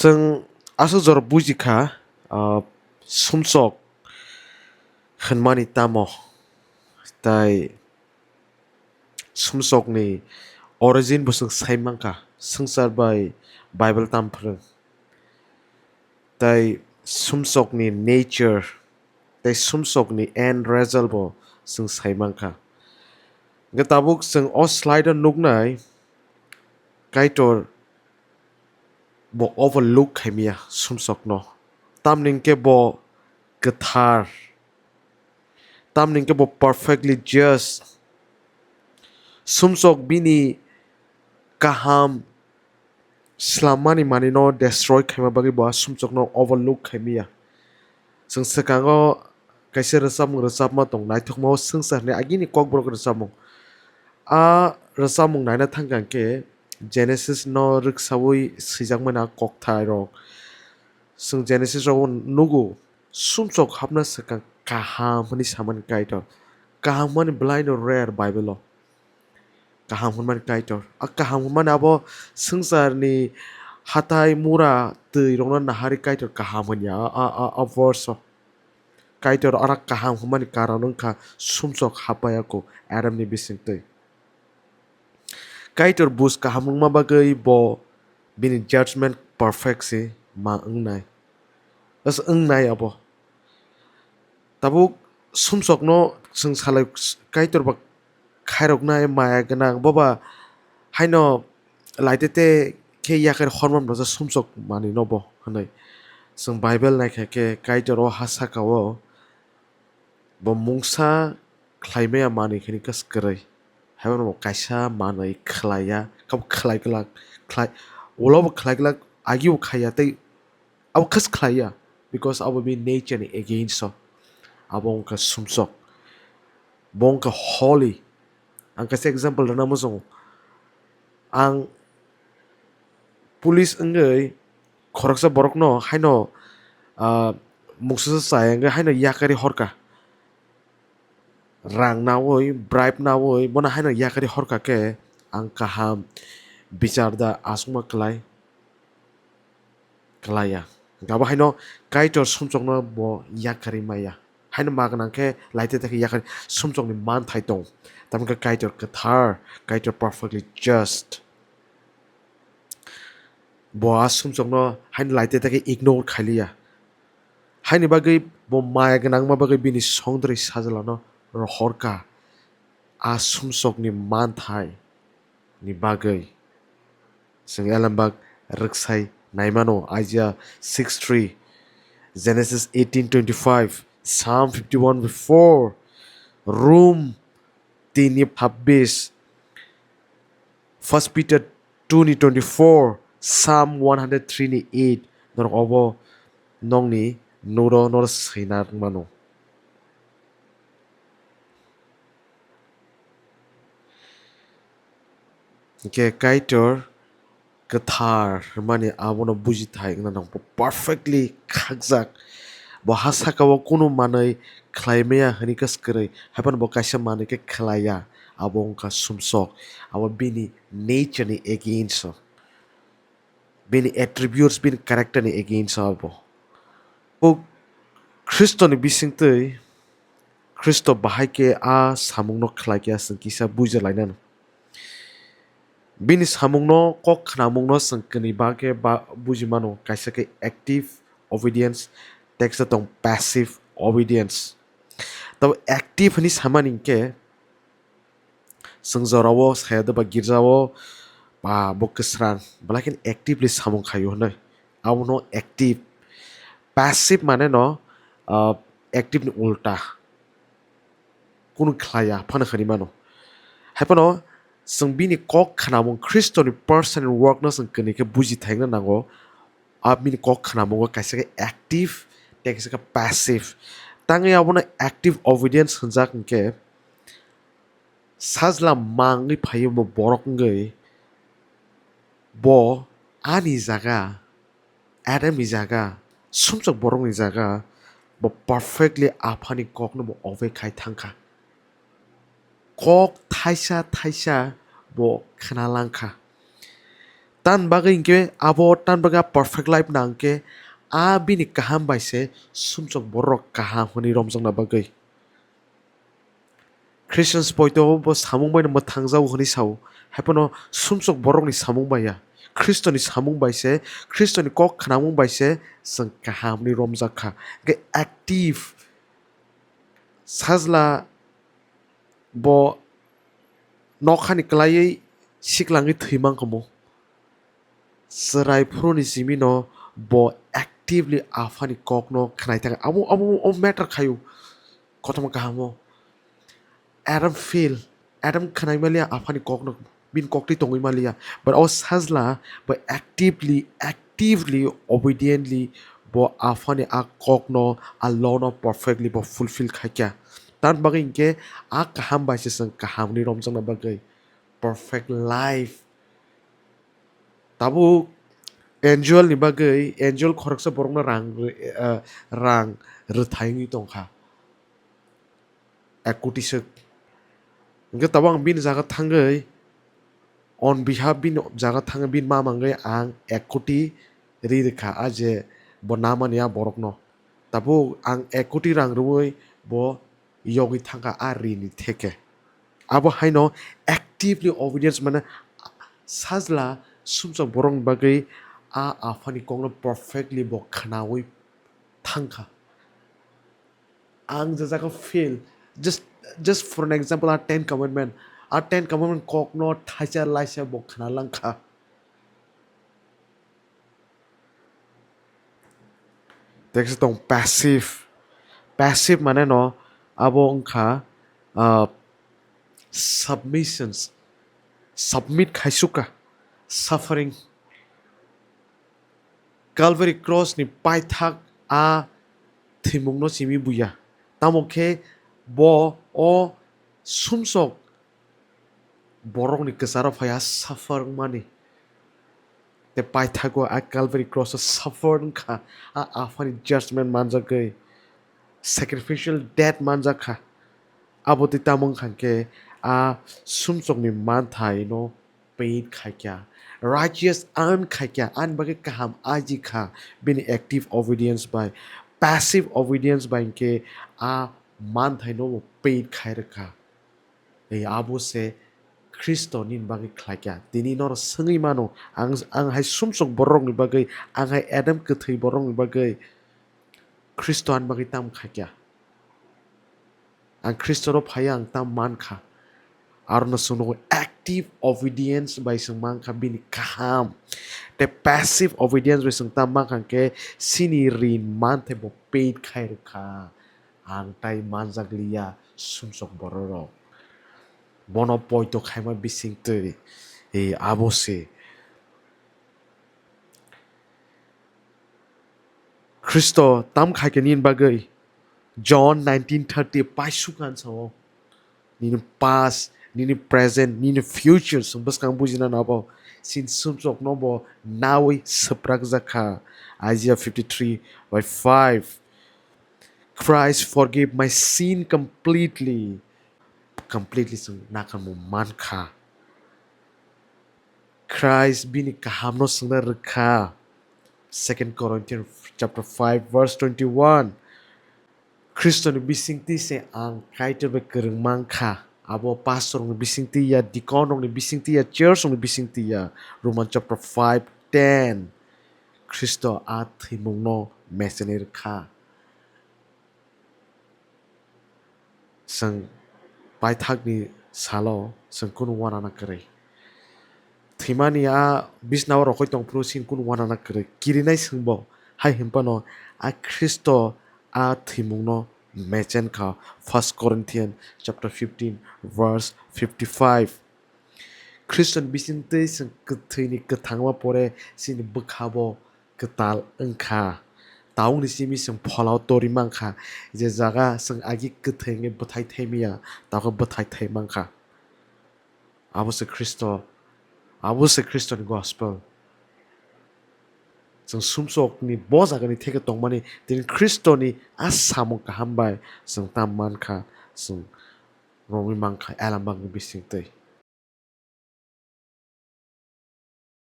ซึ่งอาศัยจรบุจิค่ะสมศกขันมานิตามอแต่สมศกนี่ออริจินบุษงไซมังค่ะซึ่งสารไปไบเบิลตามพรึงแต่สมศกนี่ nature แต่สมศกนี่ end result บ่ซึ่งไซมังค่ะก็ตาบุกซึ่งออสไลด์นุกไหนไกตัวบ่ overlook ใครมีอะสมศกเนาะตามนึงแกบ่กระทาตามนึงแกบ่ perfectly just สมศกบินีkaham selama ni mani no destroy khaima bagi ba sumchok no overlook khaimia sung sekango kaise resap ma tong nai thok mo sung sa ne agini kok brok resap mo a resap mong nai na thangkan ke genesis no riksawui sijak mana kok thai rok sung genesis ro nugu sumchok hapna sekang kaham ni saman kai to kaham mani blind or rare bible lo kaham man kaitor a kaham man abo sungsar ni hatai mura tui rongna nahari kaitor kaham ya a verse kaitor ara kaham man karanong ka sumsok hapaya ko adam ni bising tui kaitor bus kaham ma bagai bo bini judgment perfect si ma ngnai as ngnai abo tabuk sumsok no sung salai kaitor ba khairok nai maya ganang boba haino laitete ke yakar hormon rosa sumsok mani nobo hanai sung bible nai ke kaitoro hasakawo bo mungsa khlaimaya mani khini kas krai haibon bo kaisa manai khlaya kab khlai glak khlai ulob khlai glak agiu khaya tei ab khas khlaya because abo be nature ni against so abong ka sumsok bong ka holy ang kasi example na mo ang pulis engai khoraksa borok no haino mungsa sa engai haino yakari horka rang nawoi bribe nawoi bona haino yakari horka ke ang kaham bicarda asuma klaya gaba haino kaitor sumchok no bo yakari maya haino magnang ke laite te yakari sumchok ni man thai tong tamka kaitor kathar kaitor perfectly just bo sumchok no haino laite te ignore khaliya haini bagai bo maya ganang ma bagai bini songdri sajala no rohorka a sumsok ni man thai ni bagai sing elambak riksai naimano Isaiah 6:3 Genesis 18:25 Psalm 51:4 Room tini habis 1 Peter 2:24 Psalm 103:8 nor obo nong ni nuro nor sinar mano ke kaitor kathar mani abono buji thai na nang perfectly khakjak bo hasakawo kuno manai khlaimaya hanikas krai hapan bo kaisa manai ke khlaya abong ka sumsok abo bini nature ni against bini attributes bini character ni against abo o Kristo ni bisingtei Kristo bahai ke a samung no khlai ke asang kisa buja lainan bini samung no kok khnamung no sangkani ba ke ba bujimano kaisa ke active obedience text tong passive obedience tab active ni samani ke sangzorawo sayada ba girjawo ba bokesran balakin actively samung khayo noi awno active passive mane no active ni ulta kun khlaya phana khani mano haipano sung bini kok khanamung Kristo ni person and work no sung kani ke buji thaingna nango bini kok khanamung kaisa ke active kaisa ke passive tangi abona active obedience hunjak ke sajla mangi phayo mo borok ngai bo ani jaga adam ni jaga sumchok borok ni jaga bo perfectly aphani kok no bo ove khai thangkha kok thaisa bo khana langkha tan bagai ingke abo tan baga perfect life nangke a bini kaham baise sumsok borok kaham honi romjong na bagai Christians poito bo samung bai mo thangjau honi sau hapono sumsok borok ni samung baya Kristo ni samung baise Kristo ni kok khnamung baise sang kaham ni romjaka ge active sajla bo nokhani klai siklangi thimang komo serai phuroni simino bo actively afani kokno khnai thang amo amo o matter khayu kotoma kahamo Adam fail Adam khnai malia afani kokno bin kokti tongi malia but o sajla but actively obediently bo afani a kokno a lono perfectly bo fulfill khaikya tan bagai inke a kaham baise sang kaham ni romjang na bagai perfect life tabu angel ni bagai angel khoraksa borokna rang rthai tongkha 1 কোটি sek ingke tabang bin jaga thangai on behalf bin jaga thangai bin ma mangai ang 1 কোটি ri rekha aje bo namania borokno tabu ang 1 কোটি rang ruoi bo yogi thangka a ri ni theke abo haino actively obedience mana sajla sumsa borong bagai a afani kongno perfectly bo khnawi thangka ang jaga fail just just for an example our 10 commandment our 10 commandment kokno thaisa laisa bo khna langkha text tong passive mane no abo ongkha uh, submissions submit khaisuka suffering Calvary cross ni paithak a thimungno simi buya tamokhe bo o sumsok borok ni kesaro phaya suffer mani te paithago a Calvary cross a suffer kha a afani judgment manjakai sacrificial death manjakha aboti tamong khanke a sumsok ni man thai no paid khaikya righteous earn khaikya an bage kaham aji kha bini active obedience by passive obedience by ke a man thai no paid khairka ei abo se Kristo nin bagi khlakya tini nor sengi mano ang hai sumsok borong ni bagai ang hai Adam kethei borong ni bagai Kristo an bagi tam khlakya ang Kristo ro phaya ang tam man kha arno suno active obedience by sung man kha bini kaham te passive obedience by sung tam man kha ke sini rin man the bo paid khair kha ang tai man jaglia sumsok bororo bono poito khaima bising te e abose Kristo tam khai ke nin bagai John 19:30 paisukan so nini past nini present nini future sumbas kang bujina na bo sin sumsok no bo nawi saprak zakha Isaiah 53:5 Christ forgive my sin completely sung nakan mo man kha Christ bini kahamno sungna rekha 2 Corinthians chapter 5 verse 21 Kristo ni bisingti se ang kaiter be kereng mangkha abo pastor ni bisingti ya deacon ni bisingti ya church ni bisingti ya Roman chapter 5:10 Kristo at himungno mesenir kha sang paithak ni salo sang kun wana na kare thimani a bisnaw rokoi tong prusin kun wana na kare kirinai singbo hai himpano a Kristo a thimungno mechen kha 1 Corinthians chapter 15 verse 55 Christian bisinte sang kthini kathangwa pore sin bukhabo katal angkha taung ni simi sang pholau tori mangkha je jaga sang agi kthenge bathai themia taw bathai thai mangkha abose Kristo ni gospel जों sumsokni bozagani theke tongmani tin Kristoni asamo kahambai जों tam mankha जों romi mankha elambang bisingtei